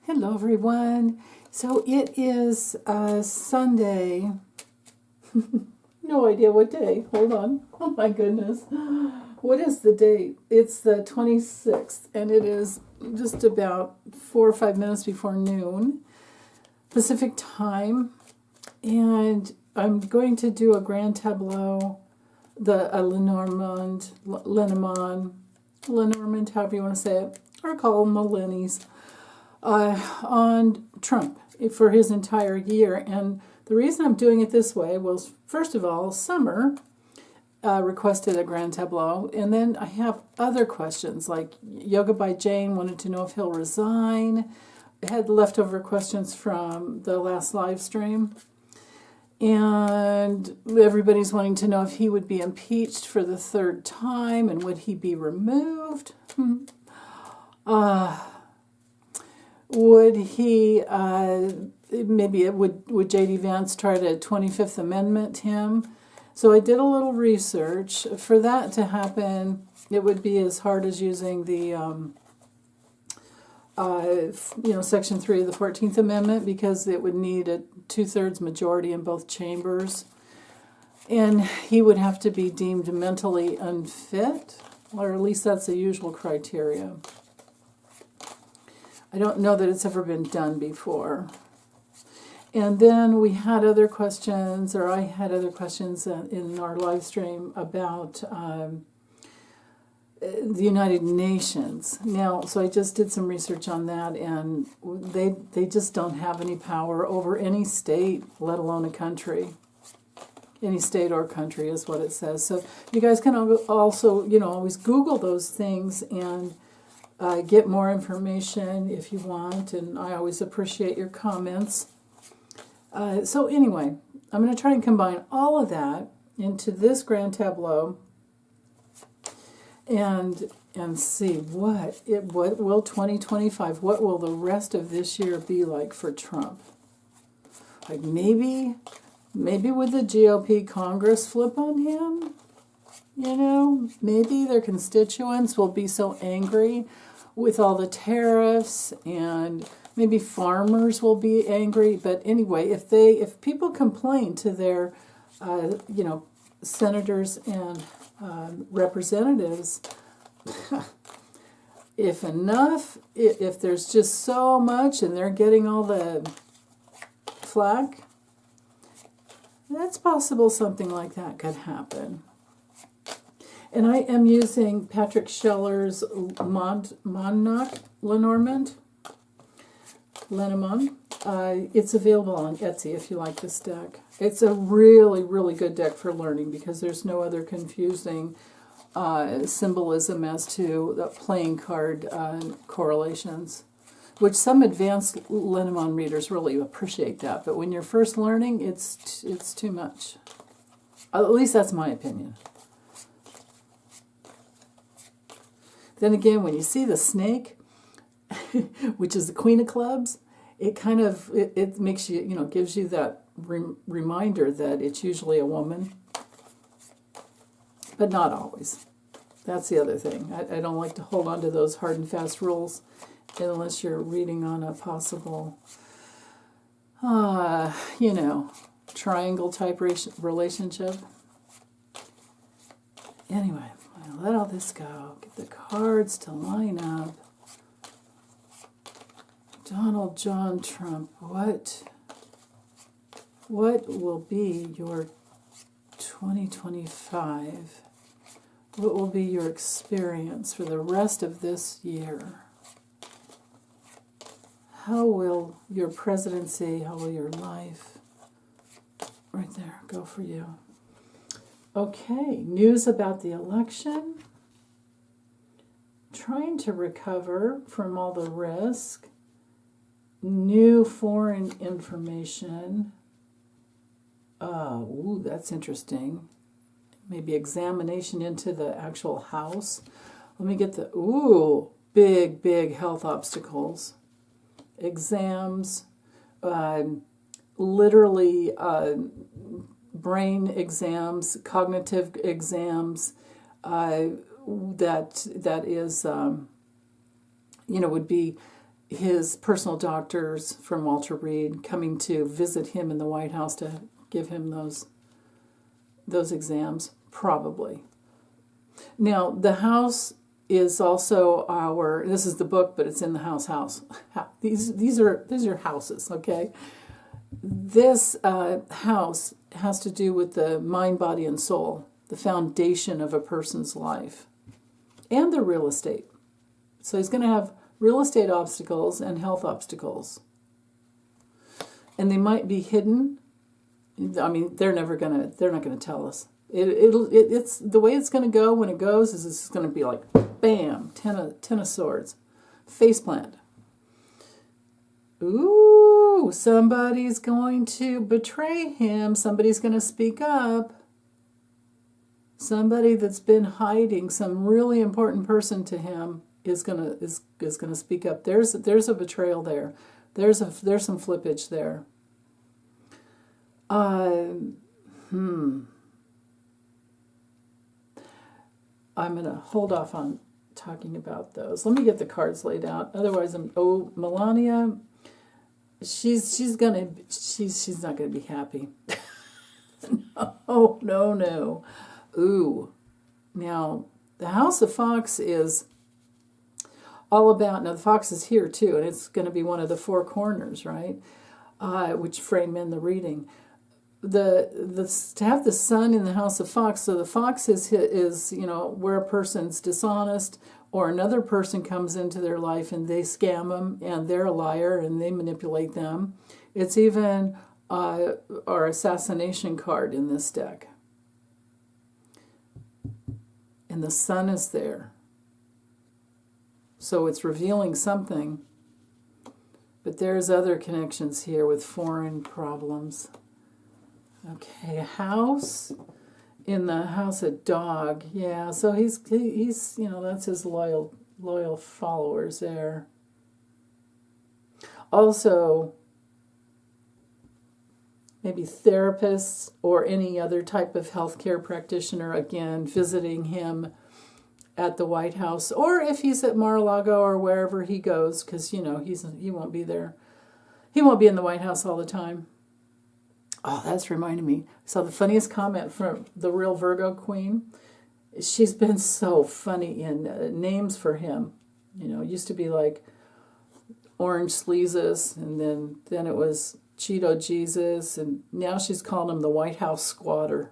Hello, everyone. So it is Sunday. No idea what day. Hold on. Oh, my goodness. What is the date? It's the 26th, and it is just about 4 or 5 minutes before noon Pacific time. And I'm going to do a grand tableau, the Lenormand, however you want to say it, or call them the Lennies. On Trump for his entire year. And the reason I'm doing it this way was, first of all, Summer requested a grand tableau, and then I have other questions, like Yoga by Jane wanted to know if he'll resign. I had leftover questions from the last live stream, and everybody's wanting to know if he would be impeached for the third time, and would he be removed? Would he, would J.D. Vance try to 25th Amendment him? So I did a little research. For that to happen, it would be as hard as using the, Section 3 of the 14th Amendment, because it would need a 2/3 majority in both chambers. And he would have to be deemed mentally unfit, or at least that's the usual criteria. I don't know that it's ever been done before. And then we had other questions, or I had other questions in our live stream about the United Nations. Now, so I just did some research on that, and they just don't have any power over any state, let alone a country. Any state or country is what it says. So you guys can also, always Google those things and get more information if you want, and I always appreciate your comments. So anyway, I'm going to try and combine all of that into this grand tableau and see what will 2025, what will the rest of this year be like for Trump? Like maybe would the GOP Congress flip on him? Maybe their constituents will be so angry with all the tariffs, and maybe farmers will be angry. But anyway, if people complain to their, senators and representatives, if there's just so much and they're getting all the flack, that's possible something like that could happen. And I am using Patrick Scheller's Lenormand. It's available on Etsy if you like this deck. It's a really, really good deck for learning, because there's no other confusing symbolism as to the playing card correlations, which some advanced Lenormand readers really appreciate that. But when you're first learning, it's too much. At least that's my opinion. Then again, when you see the snake, which is the Queen of Clubs, it kind of, it makes you, gives you that reminder that it's usually a woman, but not always. That's the other thing. I don't like to hold on to those hard and fast rules unless you're reading on a possible, triangle type relationship. Anyway. Let all this go. Get the cards to line up. Donald John Trump, what will be your 2025? What will be your experience for the rest of this year? How will your presidency, how will your life, right there, go for you? Okay, news about the election. Trying to recover from all the risk. New foreign information. That's interesting. Maybe examination into the actual house. Let me get the, big health obstacles. Exams. Literally, brain exams, cognitive exams, that is, would be his personal doctors from Walter Reed coming to visit him in the White House to give him those exams, probably. Now, the house is also this is the book, but it's in the house. These are houses, okay? This house has to do with the mind, body, and soul, the foundation of a person's life, and their real estate. So he's going to have real estate obstacles and health obstacles. And they might be hidden. I mean, they're not going to tell us. It's the way it's going to go when it goes is it's going to be like, bam, ten of swords, face plant. Ooh, somebody's going to betray him. Somebody's going to speak up. Somebody that's been hiding, some really important person to him is going to speak up. There's a betrayal there. There's some flippage there. I'm going to hold off on talking about those. Let me get the cards laid out. Otherwise, Melania, she's not going to be happy. No. Ooh. Now, the House of Fox is all about, now the fox is here too, and it's going to be one of the four corners, right? Which frame in the reading. To have the sun in the House of Fox, so the fox is where a person's dishonest, or another person comes into their life and they scam them, and they're a liar and they manipulate them. It's even our assassination card in this deck. And the sun is there. So it's revealing something. But there's other connections here with foreign problems. Okay, a house. In the house, a dog. Yeah, so he's that's his loyal followers there. Also, maybe therapists or any other type of healthcare practitioner, again, visiting him at the White House, or if he's at Mar-a-Lago or wherever he goes, because, he won't be there. He won't be in the White House all the time. Oh, that's reminding me. I saw the funniest comment from the real Virgo Queen. She's been so funny in names for him. It used to be like Orange Sleezus, and then it was Cheeto Jesus, and now she's calling him the White House Squatter.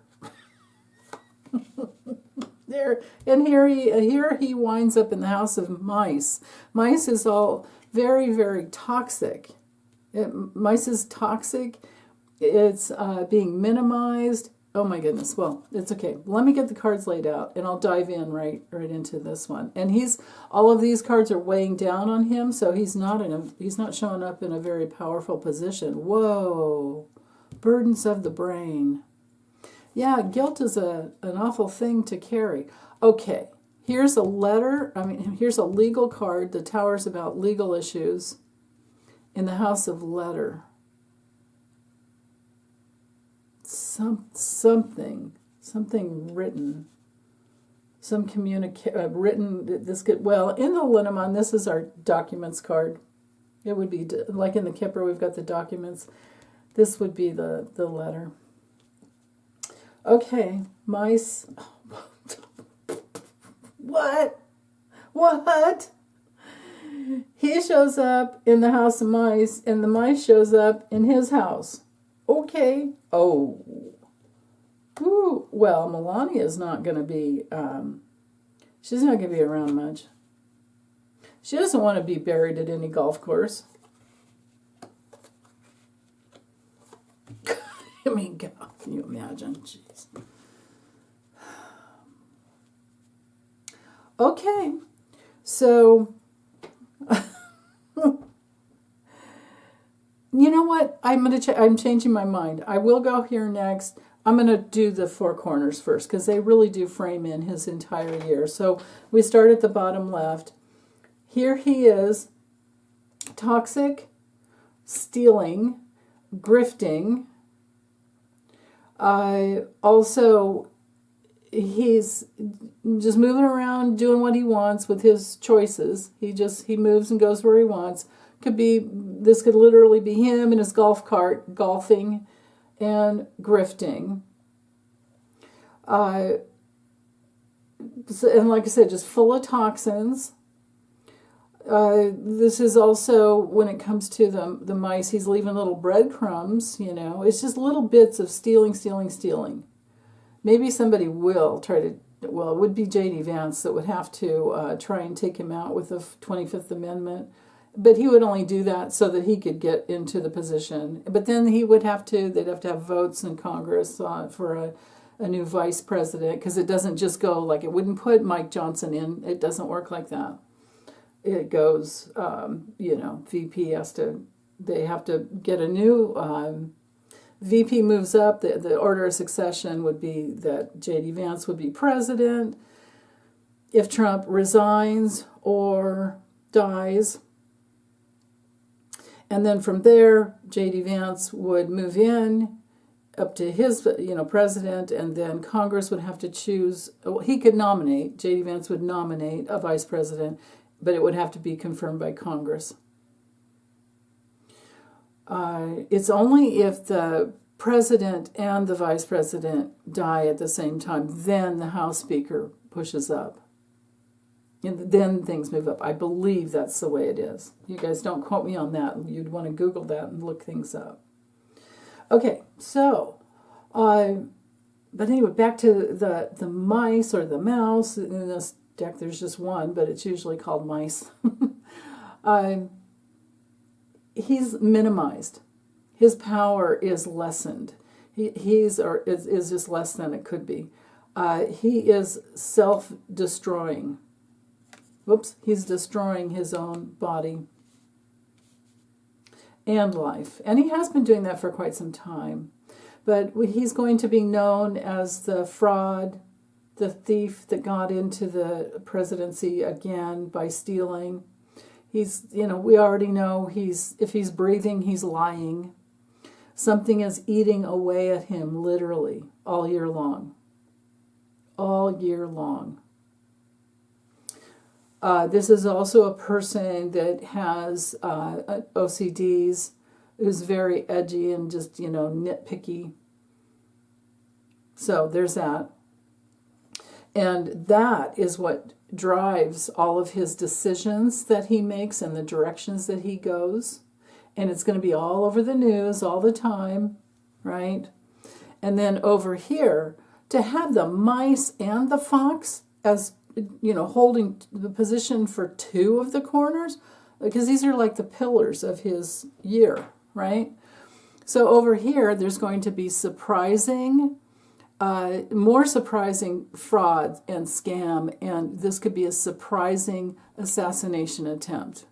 Here he winds up in the house of mice. Mice is all very, very toxic. Mice is toxic. It's being minimized. Oh my goodness. Well, it's okay. Let me get the cards laid out, and I'll dive in right into this one. And all of these cards are weighing down on him, so he's not showing up in a very powerful position. Whoa, burdens of the brain. Yeah, guilt is an awful thing to carry. Okay, here's a letter. Here's a legal card. The Tower's about legal issues in the House of Letter. Something written, some written. In the Lenormand, this is our documents card. It would be like in the Kipper, we've got the documents. This would be the letter. Okay, mice. What? He shows up in the house of mice, and the mice shows up in his house. Okay. Oh. Ooh. Well, Melania's not going to be, she's not going to be around much. She doesn't want to be buried at any golf course. God, can you imagine? Jeez. Okay. So, you know what? I'm changing my mind. I will go here next. I'm going to do the four corners first, because they really do frame in his entire year. So we start at the bottom left. Here he is, toxic, stealing, grifting. Also, he's just moving around, doing what he wants with his choices. He moves and goes where he wants. This could literally be him in his golf cart, golfing and grifting. And like I said, just full of toxins. This is also, when it comes to the mice, he's leaving little breadcrumbs, It's just little bits of stealing. Maybe somebody will try to, well, it would be J.D. Vance that would have to try and take him out with the 25th Amendment. But he would only do that so that he could get into the position. But then they'd have to have votes in Congress for a new vice president, because it doesn't just go like, it wouldn't put Mike Johnson in. It doesn't work like that. It goes, VP they have to get a new, VP moves up. The order of succession would be that J.D. Vance would be president. If Trump resigns or dies, and then from there, J.D. Vance would move in up to his, president, and then Congress would have to choose. He could nominate, J.D. Vance would nominate a vice president, but it would have to be confirmed by Congress. It's only if the president and the vice president die at the same time, then the House Speaker pushes up. And then things move up. I believe that's the way it is. You guys don't quote me on that. You'd want to Google that and look things up. Okay, so, but anyway, back to the mice or the mouse. In this deck, there's just one, but it's usually called mice. He's minimized. His power is lessened. Is just less than it could be. He is self-destroying. He's destroying his own body and life. And he has been doing that for quite some time. But he's going to be known as the fraud, the thief that got into the presidency again by stealing. He's, we already know if he's breathing, he's lying. Something is eating away at him literally all year long. All year long. This is also a person that has OCDs, who's very edgy and just, nitpicky. So there's that. And that is what drives all of his decisions that he makes and the directions that he goes. And it's going to be all over the news all the time, right? And then over here, to have the mice and the fox as holding the position for two of the corners, because these are like the pillars of his year, right? So over here, there's going to be more surprising fraud and scam, and this could be a surprising assassination attempt.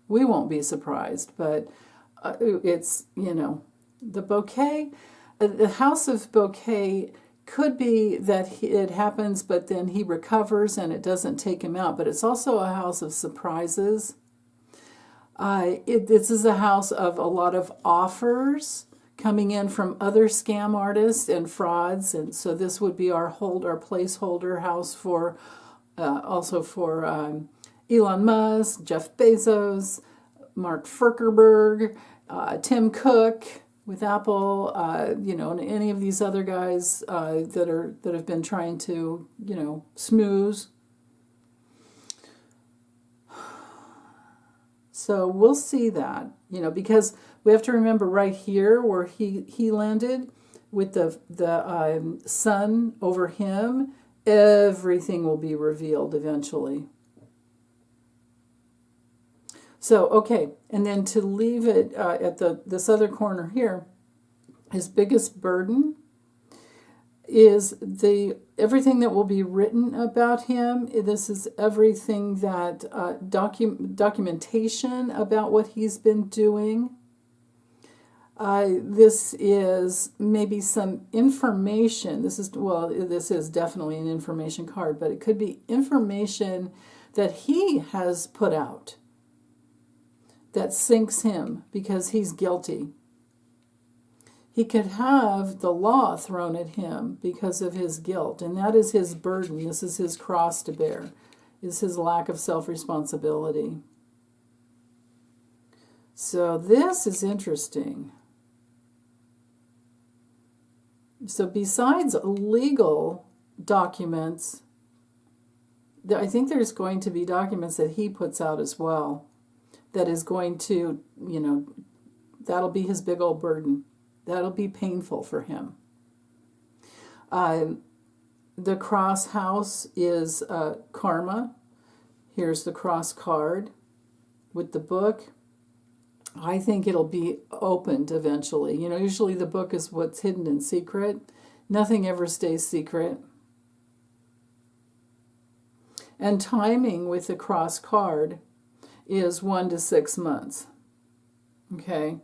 We won't be surprised, but it's, the bouquet, the House of Bouquet could be that it happens, but then he recovers and it doesn't take him out. But it's also a house of surprises. This is a house of a lot of offers coming in from other scam artists and frauds. And so this would be our placeholder house for, also for Elon Musk, Jeff Bezos, Mark Zuckerberg, Tim Cook with Apple, and any of these other guys that have been trying to, smooze. So we'll see that, because we have to remember right here where he landed with the sun over him, everything will be revealed eventually. So, okay, and then to leave it at this other corner here, his biggest burden is everything that will be written about him. This is everything that documentation about what he's been doing. This is maybe some information. This is definitely an information card, but it could be information that he has put out that sinks him because he's guilty. He could have the law thrown at him because of his guilt, and that is his burden. This is his cross to bear, is his lack of self-responsibility. So this is interesting. So besides legal documents, I think there's going to be documents that he puts out as well that is going to, that'll be his big old burden. That'll be painful for him. The cross house is karma. Here's the cross card with the book. I think it'll be opened eventually. Usually the book is what's hidden in secret. Nothing ever stays secret. And timing with the cross card is 1 to 6 months. Okay?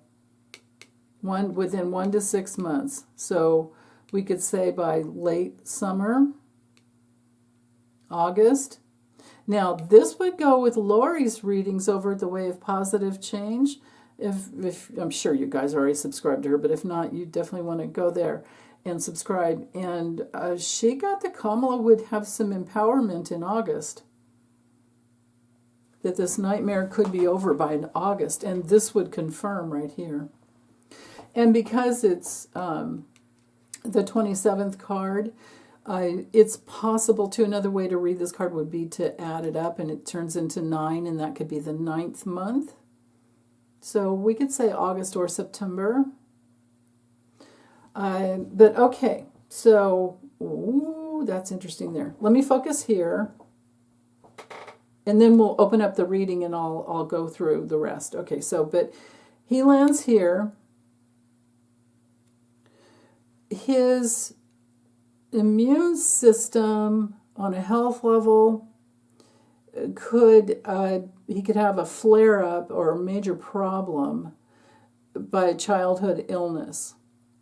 Within 1 to 6 months. So we could say by late summer, August. Now, this would go with Lori's readings over at the Way of Positive Change. If I'm sure you guys already subscribed to her, but if not, you definitely want to go there and subscribe. And she got that Kamala would have some empowerment in August. That this nightmare could be over by August. And this would confirm right here. And because it's the 27th card, it's possible to, another way to read this card would be to add it up, and it turns into 9, and that could be the 9th month. So we could say August or September. But okay, so, that's interesting there. Let me focus here, and then we'll open up the reading and I'll go through the rest. Okay, so, but he lands here. His immune system on a health level he could have a flare-up or a major problem by childhood illness.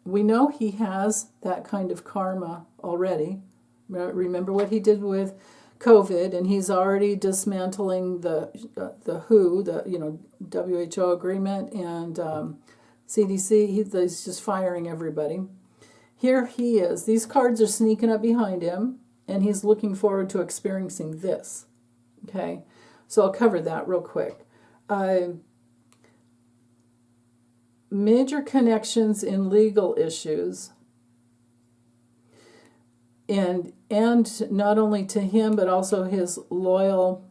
We know he has that kind of karma already. Remember what he did with COVID, and he's already dismantling the WHO, the WHO agreement, and CDC. He's just firing everybody. Here he is. These cards are sneaking up behind him, and he's looking forward to experiencing this. Okay, so I'll cover that real quick. Major connections in legal issues, and not only to him, but also his loyal.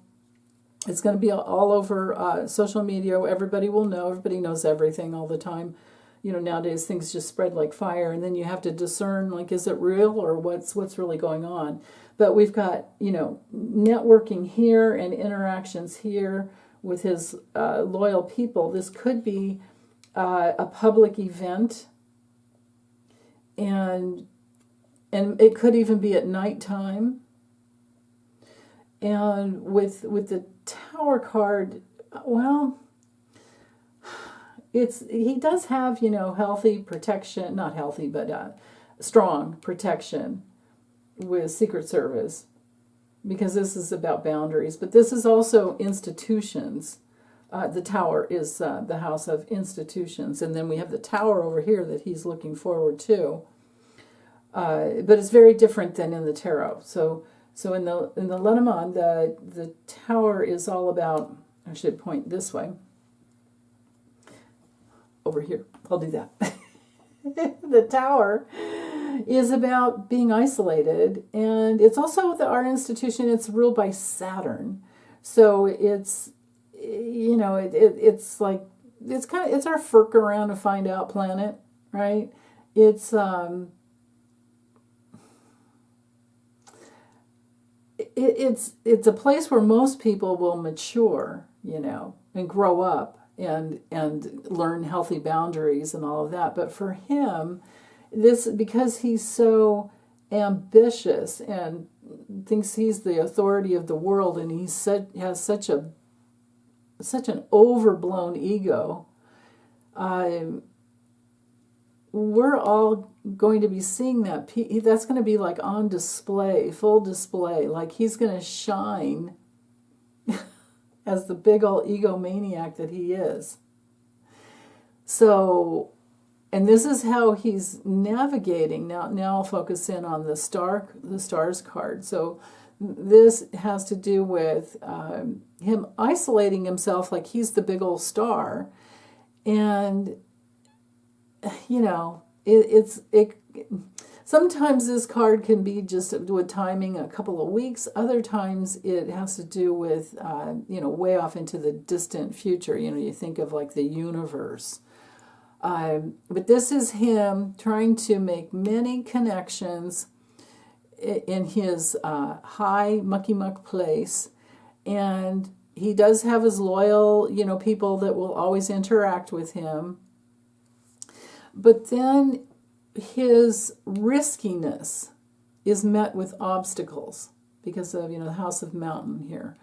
It's going to be all over social media. Everybody will know. Everybody knows everything all the time. Nowadays things just spread like fire, and then you have to discern, like, is it real or what's really going on? But we've got, networking here and interactions here with his loyal people. This could be a public event, and it could even be at nighttime. And with the Tower card, well, he does have, healthy protection, not healthy, but strong protection with Secret Service, because this is about boundaries. But this is also institutions. The Tower is the house of institutions. And then we have the Tower over here that he's looking forward to. But it's very different than in the tarot. So in the Lenormand, the Tower is all about, I should point this way, over here. I'll do that. The Tower is about being isolated, and it's also our institution. It's ruled by Saturn, so it's it's like it's our Ferk around to find out planet, right? It's it's a place where most people will mature, and grow up and learn healthy boundaries and all of that. But for him, because he's so ambitious and thinks he's the authority of the world, and has such an overblown ego, we're all going to be seeing that. That's going to be like on display, full display. Like he's going to shine as the big old egomaniac that he is. So, and this is how he's navigating. Now I'll focus in on the stars card. So this has to do with him isolating himself, like he's the big old star, And, you know, it sometimes this card can be just with timing a couple of weeks. Other times it has to do with, way off into the distant future. You think of like the universe. But this is him trying to make many connections in his high mucky muck place. And he does have his loyal, people that will always interact with him. But then his riskiness is met with obstacles because of, the House of Mountain here.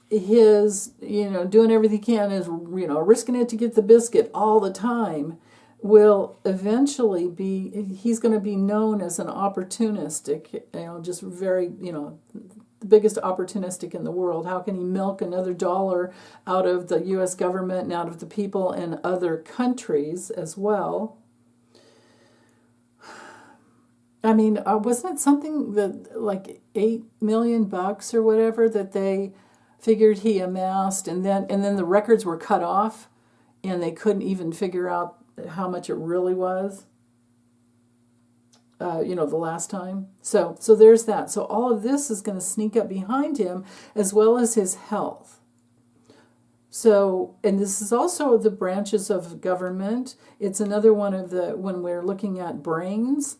His, doing everything he can is, risking it to get the biscuit all the time will eventually he's going to be known as an opportunistic, just very, the biggest opportunistic in the world. How can he milk another dollar out of the U.S. government and out of the people in other countries as well? I mean, wasn't it something that like $8 million or whatever that they figured he amassed, and then the records were cut off, and they couldn't even figure out how much it really was. The last time. So there's that. So all of this is going to sneak up behind him, as well as his health. So, and this is also the branches of government. It's another one of when we're looking at brains.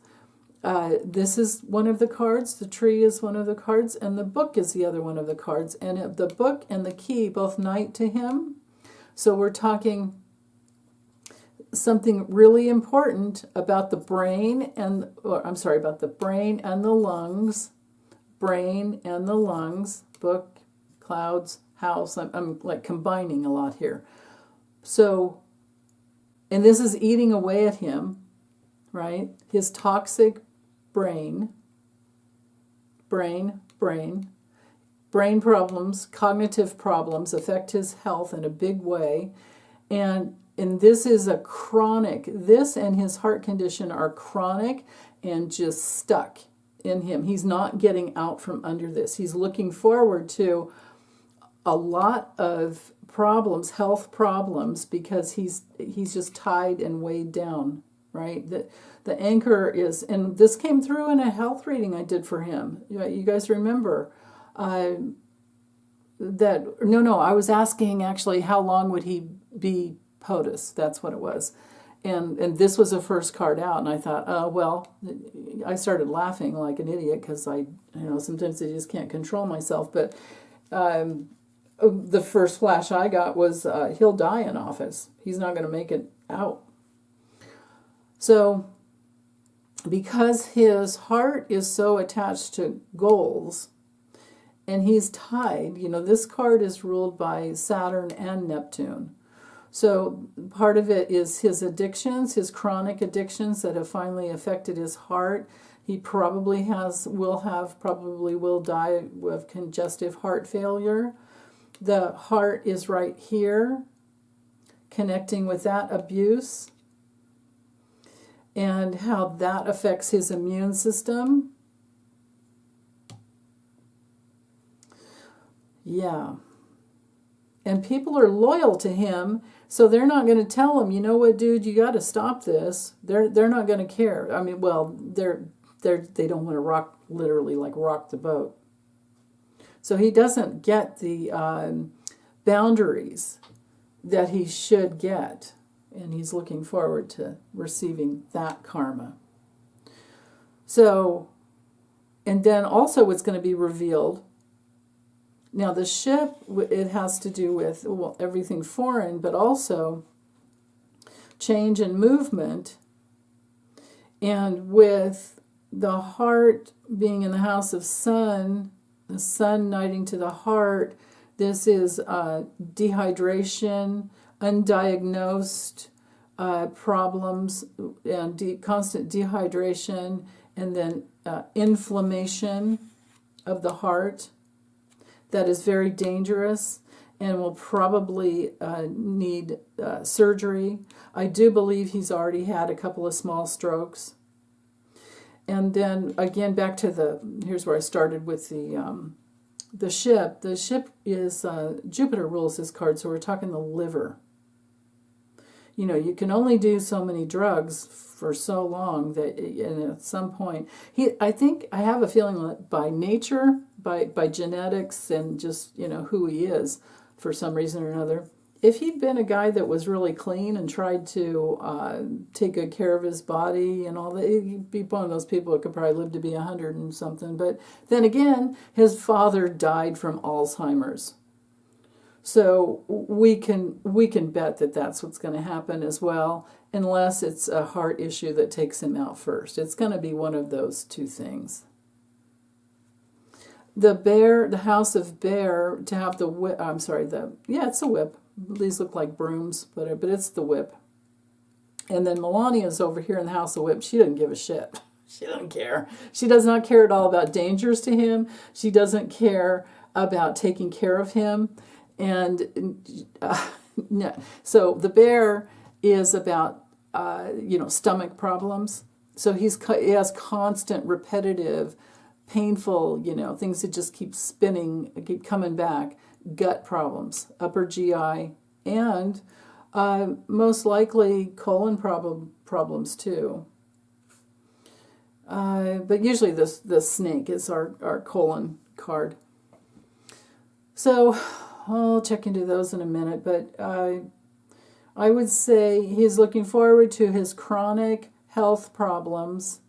This is one of the cards, the tree is one of the cards, and the book is the other one of the cards. And the book and the key both knight to him. So we're talking something really important about the brain about the brain and the lungs. Brain and the lungs, book, clouds, house. I'm like combining a lot here. So, and this is eating away at him, right? His toxic brain problems, cognitive problems affect his health in a big way. And this is a chronic, this and his heart condition are chronic and just stuck in him. He's not getting out from under this. He's looking forward to a lot of problems, health problems, because he's just tied and weighed down, right? The anchor is, and this came through in a health reading I did for him. You guys remember I was asking actually how long would he be POTUS. That's what it was. And this was the first card out, and I thought, I started laughing like an idiot because sometimes I just can't control myself. But the first flash I got was he'll die in office. He's not going to make it out. So because his heart is so attached to goals, and he's tied, this card is ruled by Saturn and Neptune. So part of it is his addictions, his chronic addictions that have finally affected his heart. He probably will die of congestive heart failure. The heart is right here, connecting with that abuse and how that affects his immune system. Yeah. And people are loyal to him, so they're not going to tell him, you know what, dude, you got to stop this. They're not going to care. I mean, well, they don't want to literally rock the boat. So he doesn't get the boundaries that he should get, and he's looking forward to receiving that karma. So, and then also what's going to be revealed. Now, the ship, it has to do with, everything foreign, but also change and movement. And with the heart being in the house of sun, the sun knighting to the heart, this is dehydration, undiagnosed problems, and constant dehydration, and then inflammation of the heart. That is very dangerous and will probably need surgery. I do believe he's already had a couple of small strokes. And then again, back to here's where I started with the ship. The ship is, Jupiter rules this card, so we're talking the liver. you can only do so many drugs for so long that, and at some point, I have a feeling that by nature, by genetics, and just who he is, for some reason or another, if he'd been a guy that was really clean and tried to take good care of his body and all that, he'd be one of those people that could probably live to be 100 and something. But then again, his father died from Alzheimer's. So we can bet that that's what's going to happen as well, unless it's a heart issue that takes him out first. It's going to be one of those two things. The house of bear, to have the whip, it's a whip. These look like brooms, but it's the whip. And then Melania's over here in the house of whip. She doesn't give a shit. She doesn't care. She does not care at all about dangers to him. She doesn't care about taking care of him. And no. So the bear is about stomach problems. So he has constant, repetitive, painful, things that just keep spinning, keep coming back. Gut problems, upper GI, and most likely colon problems too. But usually the snake is our colon card. So I'll check into those in a minute, but I would say he's looking forward to his chronic health problems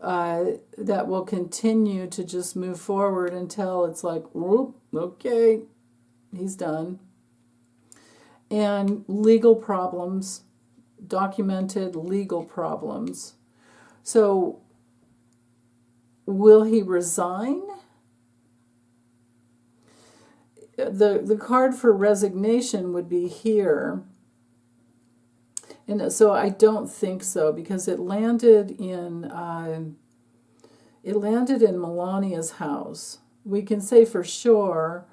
that will continue to just move forward until it's like, whoop, okay, he's done. And legal problems, documented legal problems. So will he resign? The card for resignation would be here. And so I don't think so, because it landed in Melania's house. We can say for sure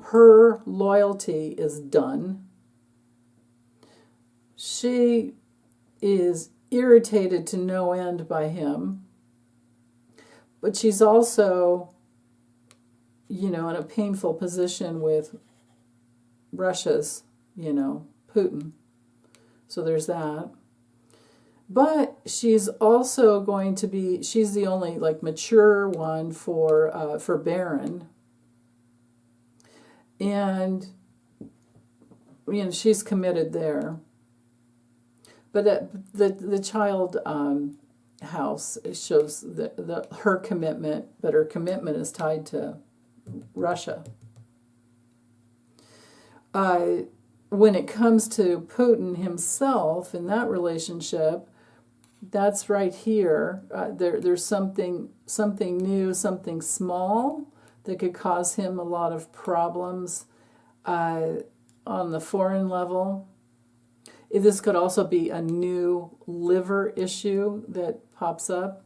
her loyalty is done. She is irritated to no end by him, but she's also, in a painful position with Russia's, Putin. So there's that. But she's also going to be, she's the only mature one for Baron. And, she's committed there. But the child house shows her commitment, but her commitment is tied to Russia. When it comes to Putin himself in that relationship, that's right here. There's something new, something small that could cause him a lot of problems on the foreign level. This could also be a new liver issue that pops up.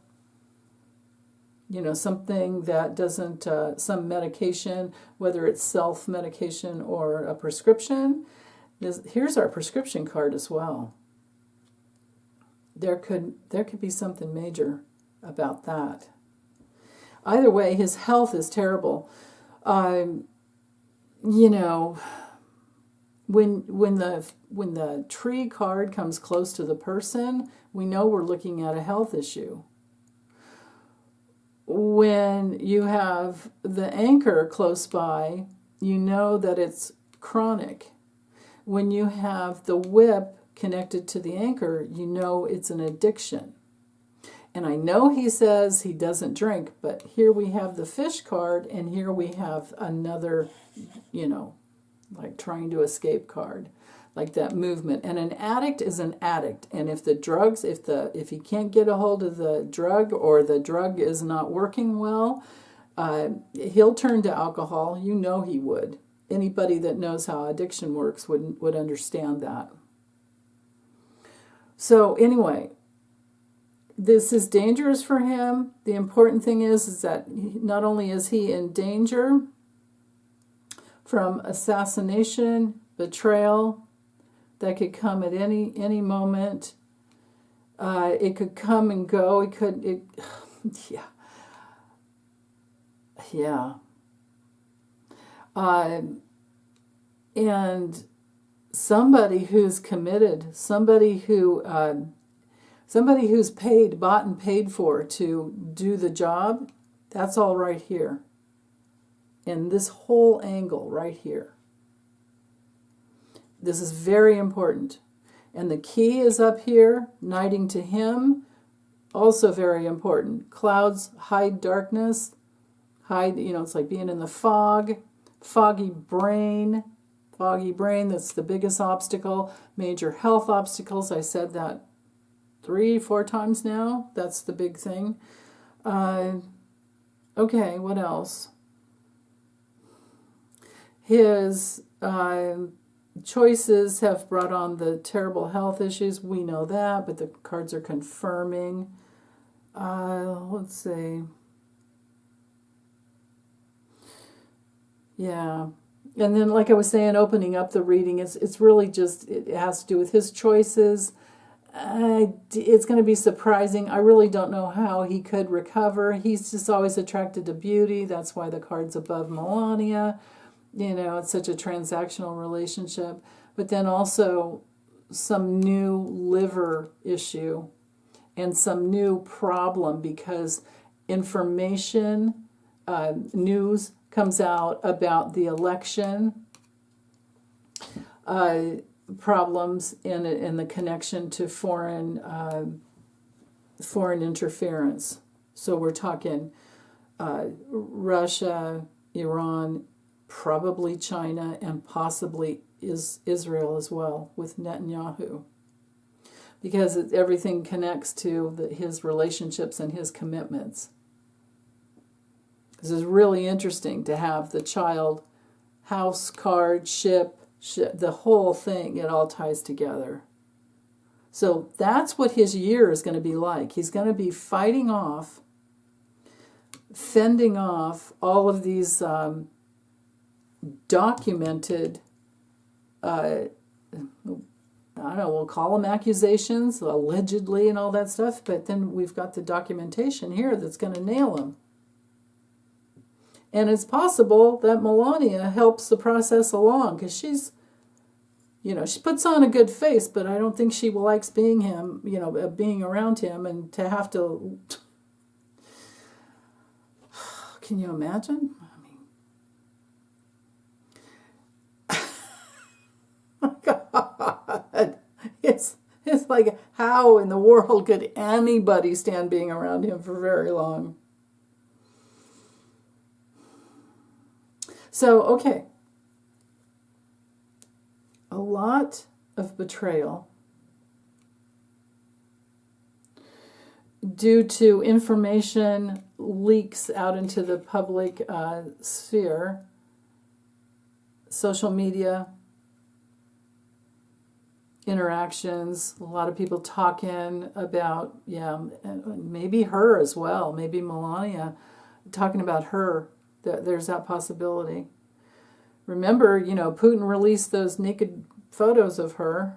Something that doesn't, some medication, whether it's self-medication or a prescription. Here's our prescription card as well. There could be something major about that. Either way, his health is terrible. When the tree card comes close to the person, we know we're looking at a health issue. When you have the anchor close by, you know that it's chronic. When you have the whip connected to the anchor, you know it's an addiction. And I know he says he doesn't drink, but here we have the fish card, and here we have another, trying to escape card, like that movement. And an addict is an addict. And if if he can't get a hold of the drug, or the drug is not working well, he'll turn to alcohol. He would. Anybody that knows how addiction works would understand that. So anyway, this is dangerous for him. The important thing is that not only is he in danger from assassination, betrayal, that could come at any moment. It could come and go. Yeah. And somebody who's committed, somebody who's paid, bought and paid for to do the job. That's all right here. And this whole angle right here. This is very important. And the key is up here, knighting to him, also very important. Clouds hide darkness, it's like being in the fog, foggy brain, that's the biggest obstacle. Major health obstacles, I said that 3-4 times now, that's the big thing. Okay, what else? His choices have brought on the terrible health issues. We know that, but the cards are confirming. Let's see. Yeah. And then, like I was saying, opening up the reading, it's really just, it has to do with his choices. It's going to be surprising. I really don't know how he could recover. He's just always attracted to beauty. That's why the card's above Melania. It's such a transactional relationship. But then also some new liver issue and some new problem because information, news comes out about the election, problems in the connection to foreign interference. So we're talking Russia, Iran, probably China, and possibly Israel as well with Netanyahu. Because everything connects to his relationships and his commitments. This is really interesting to have the child, house, card, ship, the whole thing, it all ties together. So that's what his year is going to be like. He's going to be fighting off, fending off all of these documented, I don't know, we'll call them accusations, allegedly and all that stuff, but then we've got the documentation here that's going to nail him. And it's possible that Melania helps the process along because she's, she puts on a good face, but I don't think she likes being being around him and to have to. Can you imagine? My God, it's like, how in the world could anybody stand being around him for very long? So, okay, a lot of betrayal due to information leaks out into the public sphere, social media, interactions, a lot of people talking about, maybe her as well, maybe Melania, talking about her. There's that possibility. Remember, Putin released those naked photos of her.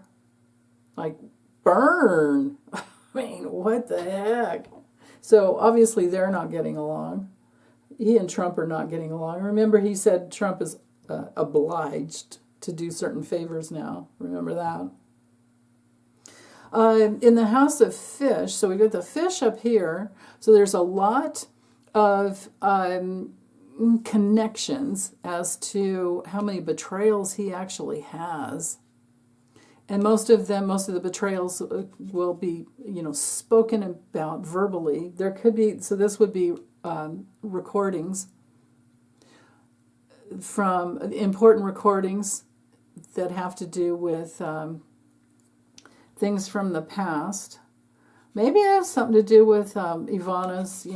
Like, burn! I mean, what the heck? So, obviously, they're not getting along. He and Trump are not getting along. Remember, he said Trump is obliged to do certain favors now. Remember that? In the house of fish, so we've got the fish up here. So there's a lot of connections as to how many betrayals he actually has. And most of the betrayals will be, spoken about verbally. There could be, so this would be recordings from important recordings that have to do with things from the past. Maybe it has something to do with Ivana's,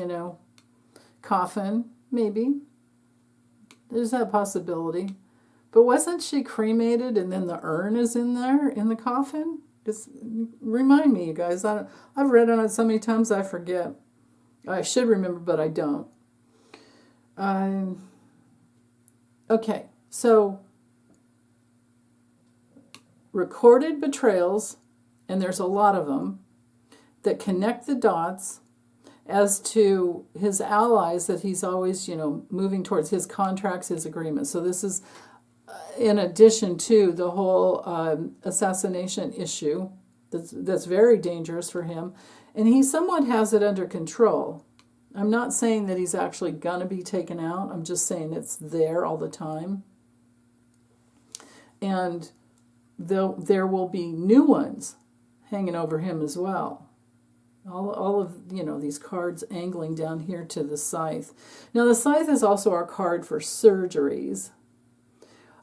coffin, maybe. There's that possibility. But wasn't she cremated and then the urn is in there, in the coffin? Just remind me, you guys. I've read on it so many times I forget. I should remember, but I don't. Okay, so recorded betrayals, and there's a lot of them, that connect the dots as to his allies that he's always, moving towards, his contracts, his agreements. So this is in addition to the whole assassination issue that's very dangerous for him. And he somewhat has it under control. I'm not saying that he's actually going to be taken out. I'm just saying it's there all the time. And there will be new ones hanging over him as well. All of, these cards angling down here to the scythe. Now, the scythe is also our card for surgeries.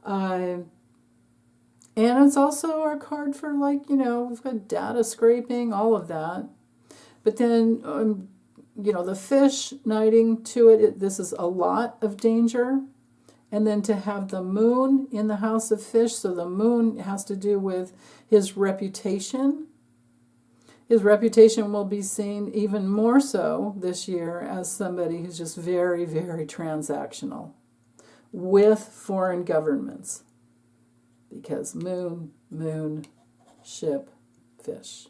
And it's also our card for, we've got data scraping, all of that. But then, the fish knighting to it, this is a lot of danger. And then to have the moon in the house of fish, so the moon has to do with his reputation. His reputation will be seen even more so this year as somebody who's just very, very transactional with foreign governments. Because moon, ship, fish.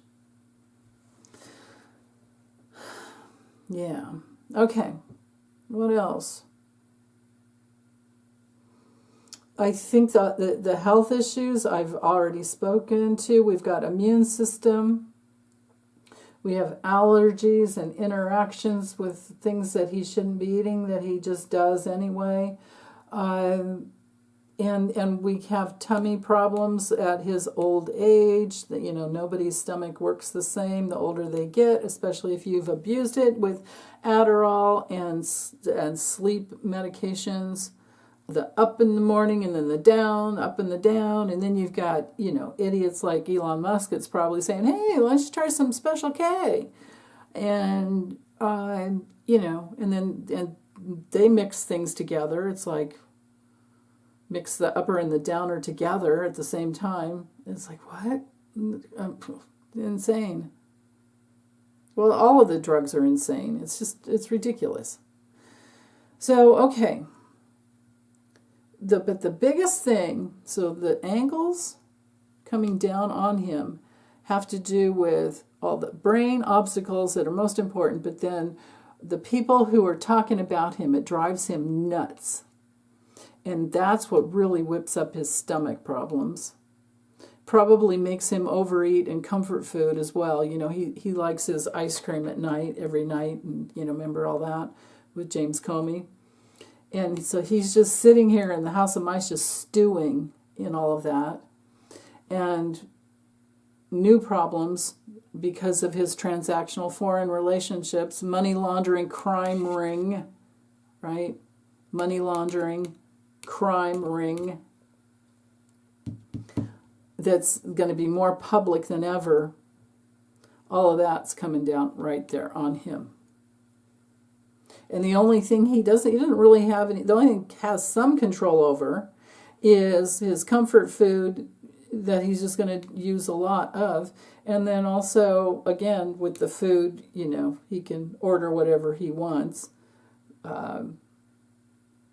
Yeah. Okay. What else? I think that the health issues I've already spoken to. We've got immune system. We have allergies and interactions with things that he shouldn't be eating that he just does anyway. And we have tummy problems at his old age. That nobody's stomach works the same the older they get, especially if you've abused it with Adderall and sleep medications. The up in the morning and then the down, up and the down, and then you've got, idiots like Elon Musk that's probably saying, hey, why don't you try some Special K? And, and they mix things together. It's like mix the upper and the downer together at the same time. It's like, what? Insane. Well, all of the drugs are insane. It's ridiculous. So, okay. But the biggest thing, so the angles coming down on him have to do with all the brain obstacles that are most important, but then the people who are talking about him, it drives him nuts. And that's what really whips up his stomach problems. Probably makes him overeat and comfort food as well. He likes his ice cream at night, every night, and, remember all that with James Comey? And so he's just sitting here in the house of mice just stewing in all of that. And new problems because of his transactional foreign relationships, money laundering, crime ring, right? Money laundering, crime ring. That's going to be more public than ever. All of that's coming down right there on him. And the only thing he doesn't really have any, the only thing he has some control over is his comfort food that he's just going to use a lot of. And then also, again, with the food, he can order whatever he wants. He's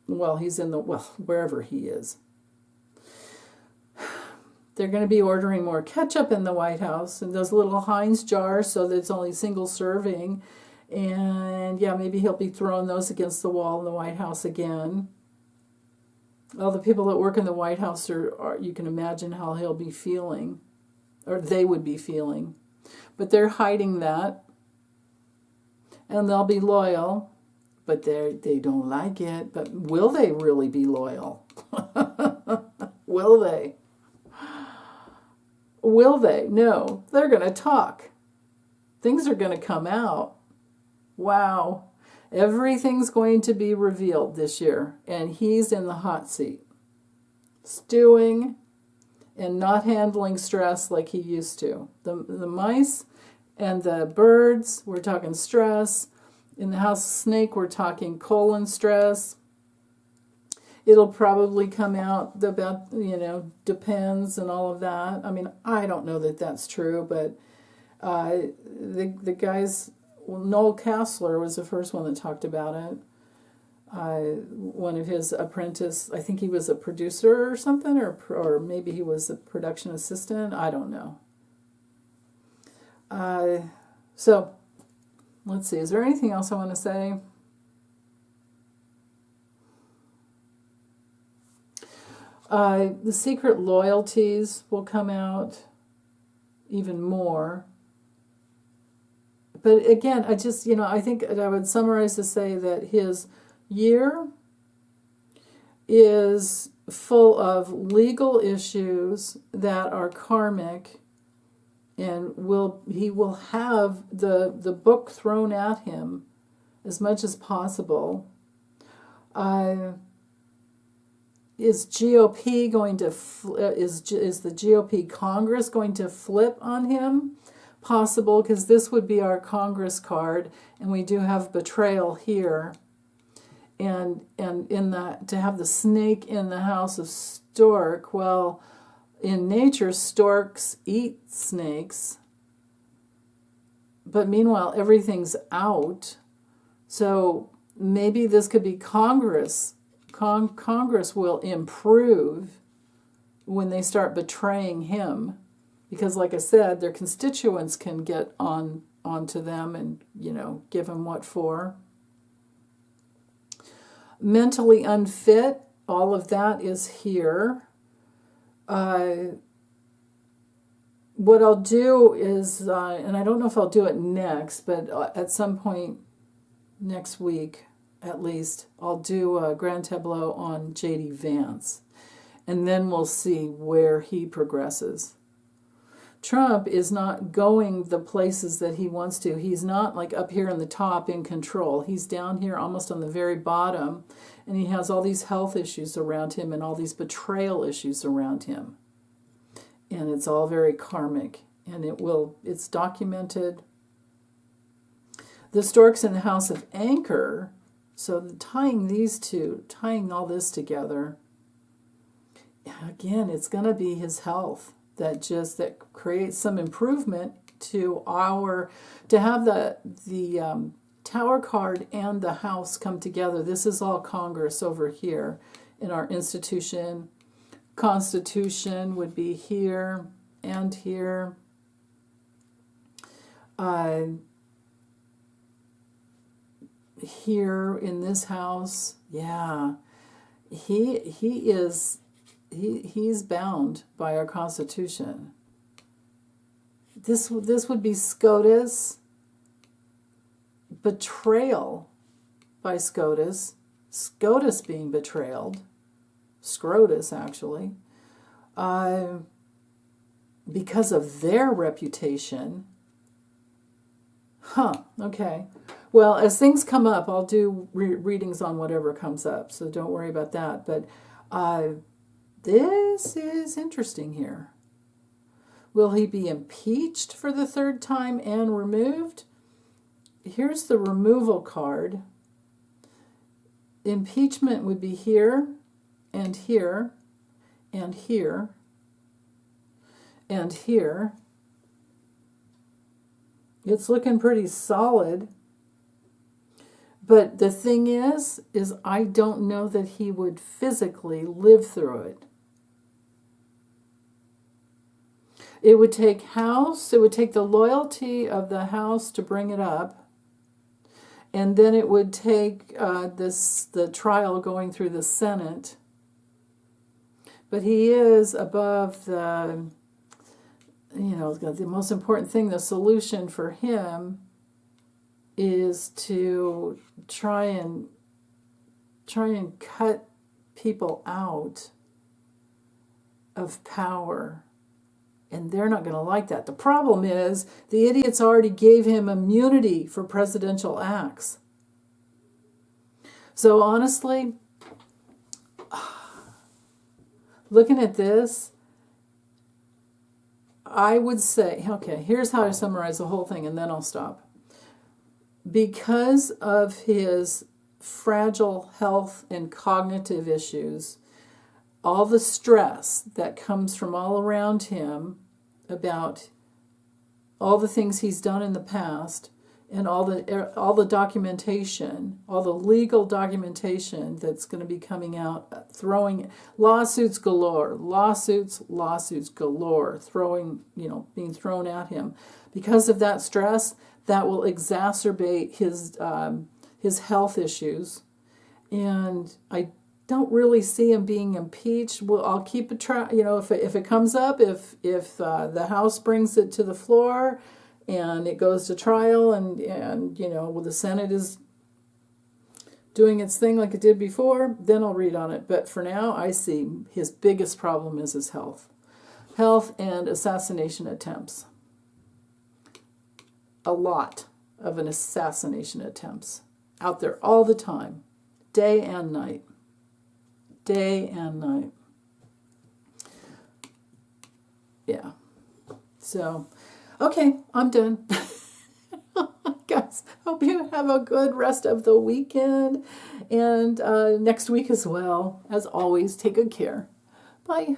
wherever he is. They're going to be ordering more ketchup in the White House and those little Heinz jars so that it's only single serving. And maybe he'll be throwing those against the wall in the White House again. All the people that work in the White House are you can imagine how he'll be feeling, or they would be feeling. But they're hiding that. And they'll be loyal, but they don't like it. But will they really be loyal? Will they? Will they? No. They're going to talk. Things are going to come out. Wow. Everything's going to be revealed this year, and he's in the hot seat. Stewing and not handling stress like he used to. The mice and the birds, we're talking stress. In the house of snake, we're talking colon stress. It'll probably come out about, depends and all of that. I mean, I don't know that that's true, but the guys... Well, Noel Castler was the first one that talked about it. One of his apprentice, I think he was a producer or something, or maybe he was a production assistant. I don't know. So, let's see. Is there anything else I want to say? The secret loyalties will come out even more. But again, I think I would summarize to say that his year is full of legal issues that are karmic, and he will have the book thrown at him as much as possible. Is GOP going to is the GOP Congress going to flip on him? Possible, because this would be our Congress card, and we do have betrayal here. And to have the snake in the house of stork, well, in nature, storks eat snakes, but meanwhile, everything's out. So maybe this could be Congress. Congress will improve when they start betraying him, because, like I said, their constituents can get onto them and, give them what for. Mentally unfit, all of that is here. What I'll do is, and I don't know if I'll do it next, but at some point next week, at least, I'll do a grand tableau on J.D. Vance, and then we'll see where he progresses. Trump is not going the places that he wants to. He's not like up here in the top in control. He's down here almost on the very bottom, and he has all these health issues around him and all these betrayal issues around him. And it's all very karmic, and it's documented. The storks in the house of Anchor, so tying all this together, again, it's going to be his health that creates some improvement to have the Tower card and the house come together. This is all Congress over here in our institution. Constitution would be here and here. Here in this house, yeah, he's bound by our Constitution. This would be SCOTUS, betrayal by SCOTUS, SCOTUS being betrayed, Scrotus actually, because of their reputation. Okay. Well, as things come up, I'll do readings on whatever comes up, so don't worry about that. But this is interesting here. Will he be impeached for the third time and removed? Here's the removal card. Impeachment would be here, and here, and here, and here. It's looking pretty solid. But the thing is I don't know that he would physically live through it. It would take the loyalty of the House to bring it up, and then it would take the trial going through the Senate. But he is above the most important thing, the solution for him is to try and cut people out of power. And they're not going to like that. The problem is the idiots already gave him immunity for presidential acts. So honestly, looking at this, I would say, okay, here's how to summarize the whole thing, and then I'll stop. Because of his fragile health and cognitive issues, all the stress that comes from all around him about all the things he's done in the past, and all the documentation, all the legal documentation that's going to be coming out, throwing lawsuits galore, lawsuits galore, being thrown at him. Because of that stress, that will exacerbate his health issues, and I don't really see him being impeached. Well, I'll keep it if it comes up, if the House brings it to the floor and it goes to trial, and the Senate is doing its thing like it did before, then I'll read on it. But for now, I see his biggest problem is his health and assassination attempts. A lot of an assassination attempts out there all the time, day and night. Day and night. Yeah. So, okay, I'm done. Guys, hope you have a good rest of the weekend and next week as well. As always, take good care. Bye.